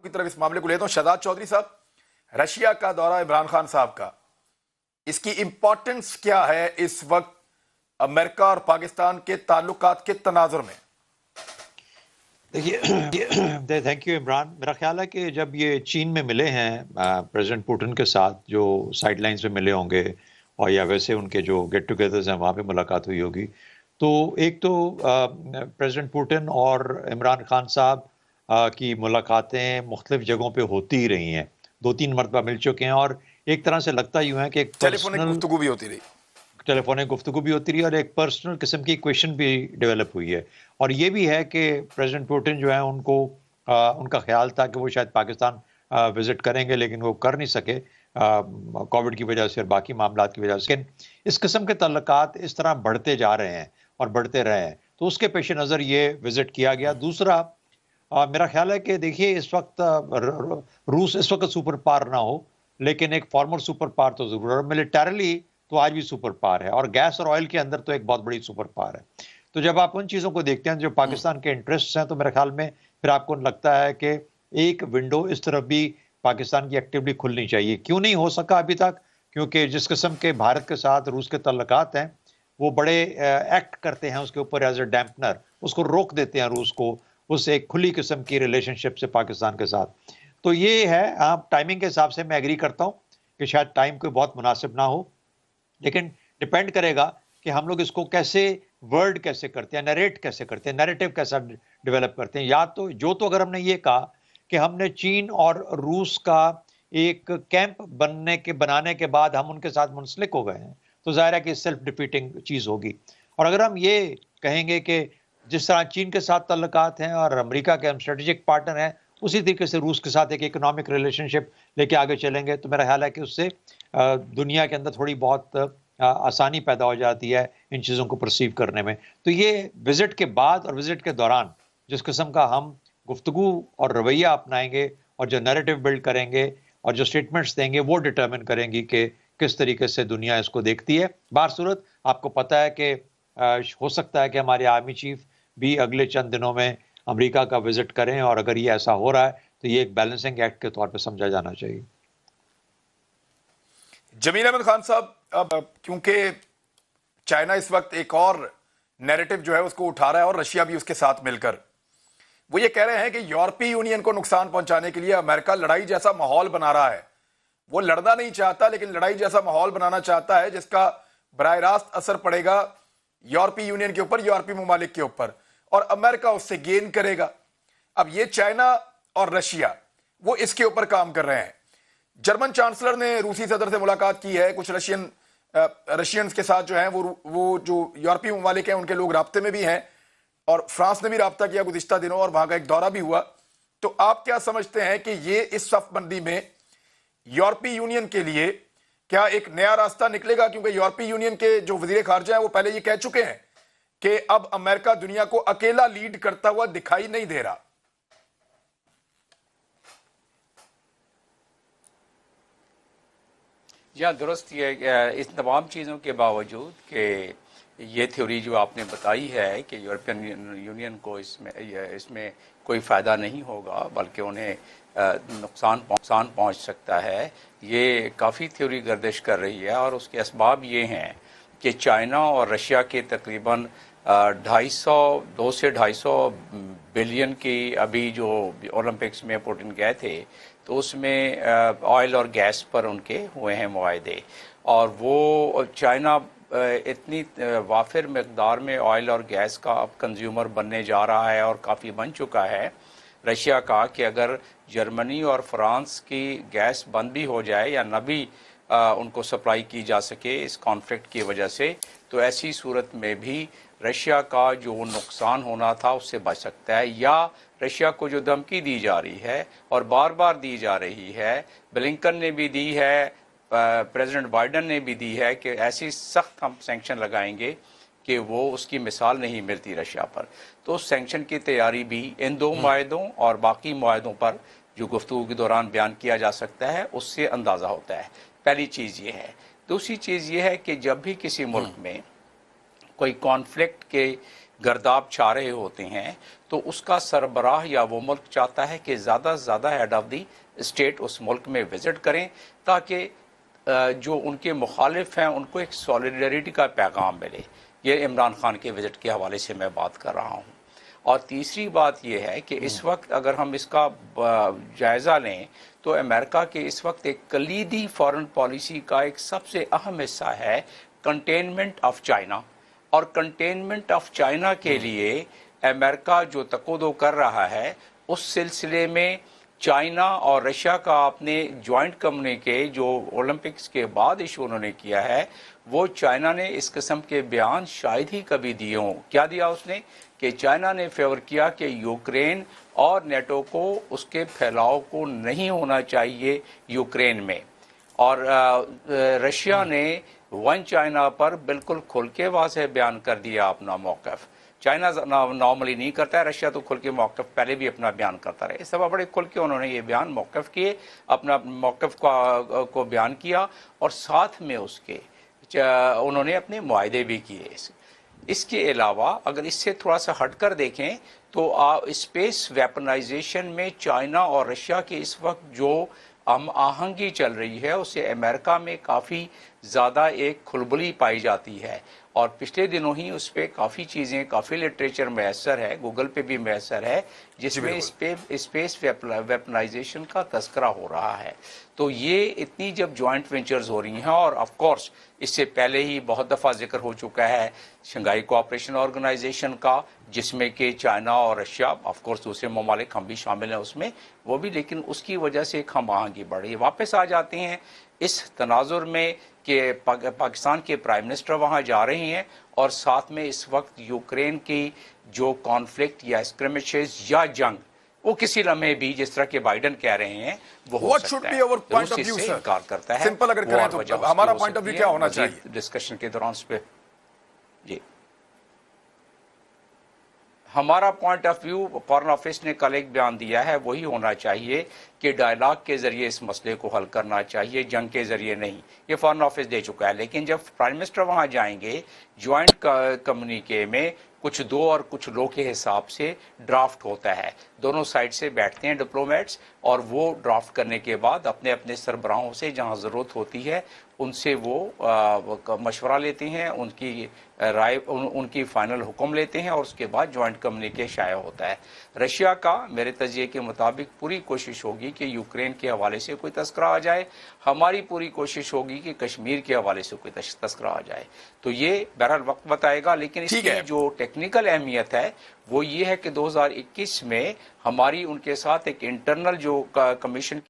की तरफ इस मामले को लेता हूं। शहजाद चौधरी साहब, रशिया का दौरा इमरान खान साहब का, इसकी इंपॉर्टेंस क्या है इस वक्त अमेरिका और पाकिस्तान के ताल्लुकात के तनाजुर में? देखिए, थैंक यू इमरान। मेरा ख्याल है कि जब ये चीन में मिले हैं प्रेसिडेंट पुतिन के साथ, जो साइडलाइंस पे मिले होंगे और या वैसे उनके जो गेट टुगेदर्स हैं वहाँ पे मुलाकात हुई होगी, तो एक तो प्रेसिडेंट पुतिन और इमरान खान साहब की मुलाकातें मुख्तलिफ जगहों पे होती ही रही हैं, 2-3 मरतबा मिल चुके हैं और एक तरह से लगता यूँ है कि एक टेलीफोनिक गुफ्तगू भी होती रही, टेलीफोनिक गुफ्तगू भी होती रही और एक पर्सनल किस्म की इक्वेशन भी डेवलप हुई है। और ये भी है कि प्रेसिडेंट पुतिन जो है उनको उनका ख्याल था कि वो शायद पाकिस्तान विजिट करेंगे, लेकिन वो कर नहीं सके कोविड की वजह से और बाकी मामलात की वजह से। लेकिन इस किस्म के तल्लुकात इस तरह बढ़ते जा रहे हैं और बढ़ते रहे हैं, तो उसके पेश नज़र ये विजिट किया गया। दूसरा, मेरा ख्याल है कि देखिए इस वक्त रूस इस वक्त सुपर पावर ना हो, लेकिन एक फॉर्मर सुपर पावर तो जरूर है, और मिलिटरली तो आज भी सुपर पावर है, और गैस और ऑयल के अंदर तो एक बहुत बड़ी सुपर पावर है। तो जब आप उन चीज़ों को देखते हैं जो पाकिस्तान के इंटरेस्ट हैं, तो मेरे ख्याल में फिर आपको लगता है कि एक विंडो इस तरफ भी पाकिस्तान की एक्टिवली खुलनी चाहिए। क्यों नहीं हो सका अभी तक? क्योंकि जिस किस्म के भारत के साथ रूस के तल्लुकात हैं, वो बड़े एक्ट करते हैं उसके ऊपर एज ए डैम्पनर, उसको रोक देते हैं रूस को उस एक खुली किस्म की रिलेशनशिप से पाकिस्तान के साथ। तो ये है, आप टाइमिंग के हिसाब से मैं एग्री करता हूँ कि शायद टाइम कोई बहुत मुनासिब ना हो, लेकिन डिपेंड करेगा कि हम लोग इसको कैसे वर्ड कैसे करते हैं, नरेट कैसे करते हैं, नैरेटिव कैसा डेवलप करते हैं। या तो अगर हमने ये कहा कि हमने चीन और रूस का एक कैंप बनाने के बाद हम उनके साथ मुंसलिक हो गए हैं, तो जाहिर है कि सेल्फ डिफीटिंग चीज़ होगी। और अगर हम ये कहेंगे कि जिस तरह चीन के साथ तल्लुकात हैं और अमेरिका के हम स्ट्रेटेजिक पार्टनर हैं, उसी तरीके से रूस के साथ एक इकोनॉमिक रिलेशनशिप लेके आगे चलेंगे, तो मेरा ख्याल है कि उससे दुनिया के अंदर थोड़ी बहुत आसानी पैदा हो जाती है इन चीज़ों को परसीव करने में। तो ये विजिट के बाद और विजिट के दौरान जिस किस्म का हम गुफ्तगू और रवैया अपनाएंगे और जो नैरेटिव बिल्ड करेंगे और जो स्टेटमेंट्स देंगे, वो डिटर्मिन करेंगी कि किस तरीके से दुनिया इसको देखती है। बारसूरत आपको पता है कि हो सकता है कि हमारे आर्मी चीफ भी अगले चंद दिनों में अमेरिका का विजिट करें, और अगर ये ऐसा हो रहा है तो ये एक बैलेंसिंग एक्ट के तौर पे समझा जाना चाहिए। जमील अहमद खान साहब, अब क्योंकि चाइना इस वक्त एक और नैरेटिव जो है उसको उठा रहा है और रशिया भी उसके साथ मिलकर, वो ये कह रहे हैं कि यूरोपीय यूनियन को नुकसान पहुंचाने के लिए अमेरिका लड़ाई जैसा माहौल बना रहा है। वो लड़ना नहीं चाहता, लेकिन लड़ाई जैसा माहौल बनाना चाहता है जिसका बराह रास्त असर पड़ेगा यूरोपीय यूनियन के ऊपर, यूरोपीय ममालिक के ऊपर, और अमेरिका उससे गेन करेगा। अब ये चाइना और रशिया वो इसके ऊपर काम कर रहे हैं। जर्मन चांसलर ने रूसी सदर से मुलाकात की है, कुछ रशियंस के साथ जो है वो जो यूरोपीय ममालिक हैं उनके लोग राब्ते में भी हैं, और फ्रांस ने भी राब्ता किया गुज़िश्ता दिनों और वहां का एक दौरा भी हुआ। तो आप क्या समझते हैं कि ये इस सफबंदी में यूरोपीय यूनियन के लिए क्या एक नया रास्ता निकलेगा? क्योंकि यूरोपीय यूनियन के जो वजीर खारजा हैं वो पहले ये कह चुके हैं कि अब अमेरिका दुनिया को अकेला लीड करता हुआ दिखाई नहीं दे रहा। या दुरुस्त ये इस तमाम चीज़ों के बावजूद कि ये थ्योरी जो आपने बताई है कि यूरोपियन यूनियन को इसमें कोई फ़ायदा नहीं होगा, बल्कि उन्हें नुकसान पहुंच सकता है, ये काफ़ी थ्योरी गर्दिश कर रही है। और उसके असबाब ये हैं कि चाइना और रशिया के तकरीबन 2 से 250 बिलियन की अभी जो ओलंपिक्स में पुतिन गए थे, तो उसमें ऑयल और गैस पर उनके हुए हैं मुआहदे, और वो चाइना इतनी वाफिर मकदार में ऑयल और गैस का अब कंज्यूमर बनने जा रहा है और काफ़ी बन चुका है रशिया का, कि अगर जर्मनी और फ्रांस की गैस बंद भी हो जाए या न भी उनको सप्लाई की जा सके इस कॉन्फ्लिक्ट की वजह से, तो ऐसी सूरत में भी रशिया का जो नुकसान होना था उससे बच सकता है। या रशिया को जो धमकी दी जा रही है और बार बार दी जा रही है, ब्लिंकन ने भी दी है, प्रेसिडेंट बाइडेन ने भी दी है कि ऐसी सख्त हम सैंक्शन लगाएंगे कि वो उसकी मिसाल नहीं मिलती रशिया पर। तो उस सैंक्शन की तैयारी भी इन 2 मुआहदों और बाकी मुआहदों पर जो गुफ्तगू के दौरान बयान किया जा सकता है, उससे अंदाज़ा होता है। पहली चीज़ ये है। दूसरी चीज़ ये है कि जब भी किसी मुल्क में कोई कॉन्फ्लिक्ट के गर्दाब छा रहे होते हैं, तो उसका सरबराह या वो मुल्क चाहता है कि ज़्यादा से ज़्यादा हेड ऑफ दी स्टेट उस मुल्क में विज़िट करें, ताकि जो उनके मुखालिफ हैं उनको एक सॉलिडरिटी का पैगाम मिले। ये इमरान खान के विज़िट के हवाले से मैं बात कर रहा हूँ। और तीसरी बात यह है कि इस वक्त अगर हम इसका जायज़ा लें तो अमेरिका के इस वक्त एक कलीदी फॉरेन पॉलिसी का एक सबसे अहम हिस्सा है कंटेनमेंट ऑफ चाइना। और कंटेनमेंट ऑफ चाइना के लिए अमेरिका जो तकोदो कर रहा है, उस सिलसिले में चाइना और रशिया का अपने जॉइंट कम्युनिके जो ओलंपिक्स के बाद इशू उन्होंने किया है, वो चाइना ने इस किस्म के बयान शायद ही कभी दिए हों। क्या दिया उसने कि चाइना ने फेवर किया कि यूक्रेन और नेटो को उसके फैलाव को नहीं होना चाहिए यूक्रेन में, और रशिया ने वन चाइना पर बिल्कुल खुल के वाज़ेह बयान कर दिया अपना मौक़िफ़। चाइना नॉर्मली नहीं करता है, रशिया तो खुल के मौक़िफ़ पहले भी अपना बयान करता रहे। इस दफ़ा बड़े खुल के उन्होंने ये बयान मौक़िफ़ किए, अपना मौक़िफ़ को बयान किया, और साथ में उसके उन्होंने अपने मुआहदे भी किए। इसके अलावा अगर इससे थोड़ा सा हट कर देखें तो स्पेस वेपनाइजेशन में चाइना और रशिया की इस वक्त जो हम आहंगी चल रही है, उससे अमेरिका में काफ़ी ज़्यादा एक खुलबली पाई जाती है। और पिछले दिनों ही उस पर काफ़ी चीज़ें, काफ़ी लिटरेचर मैसर है, गूगल पे भी मैसर है, जिसमें स्पेस वेपनाइजेशन का तस्करा हो रहा है। तो ये इतनी जब जॉइंट वेंचर्स हो रही हैं, और ऑफ कोर्स इससे पहले ही बहुत दफ़ा जिक्र हो चुका है शंघाई कोऑपरेशन ऑर्गेनाइजेशन का, जिसमें कि चाइना और रशिया, ऑफ कोर्स दूसरे ममालिक हम भी शामिल हैं उसमें, वो भी, लेकिन उसकी वजह से एक हम आहंगी बढ़ रही है। वापस आ जाते हैं इस तनाजुर में कि पाकिस्तान के प्राइम मिनिस्टर वहाँ जा रहे हैं, और साथ में इस वक्त यूक्रेन की जो कॉन्फ्लिक्ट या स्क्रिमेशेस या जंग, वो किसी लम्हे भी, जिस तरह के बाइडन कह रहे हैं, वो हो सकता है। रूस इससे इनकार करता है। सिंपल अगर करें तो हमारा पॉइंट ऑफ व्यू क्या होना चाहिए डिस्कशन के दौरान इस पे? जी, हमारा point of view, foreign office ने कल एक बयान दिया है, वही होना चाहिए कि डायलॉग के जरिए इस मसले को हल करना चाहिए, जंग के जरिए नहीं। ये फॉरेन ऑफिस दे चुका है। लेकिन जब प्राइम मिनिस्टर वहाँ जाएंगे, ज्वाइंट कम्युनिके में कुछ दो और कुछ लो के हिसाब से ड्राफ्ट होता है, दोनों साइड से बैठते हैं डिप्लोमेट्स, और वो ड्राफ्ट करने के बाद अपने अपने सरबराहों से जहाँ ज़रूरत होती है उनसे वो मशवरा लेते हैं, उनकी राय, उनकी फाइनल हुक्म लेते हैं, और उसके बाद जॉइंट कम्युनिके शाया होता है। रशिया का मेरे तजिए के मुताबिक पूरी कोशिश होगी कि यूक्रेन के हवाले से कोई तस्करा आ जाए, हमारी पूरी कोशिश होगी कि कश्मीर के हवाले से कोई तस्करा आ जाए। तो ये बहरहाल वक्त बताएगा, लेकिन इसकी जो टेक्निकल अहमियत है वो ये है कि 2021 में हमारी उनके साथ एक इंटरनल जो कमीशन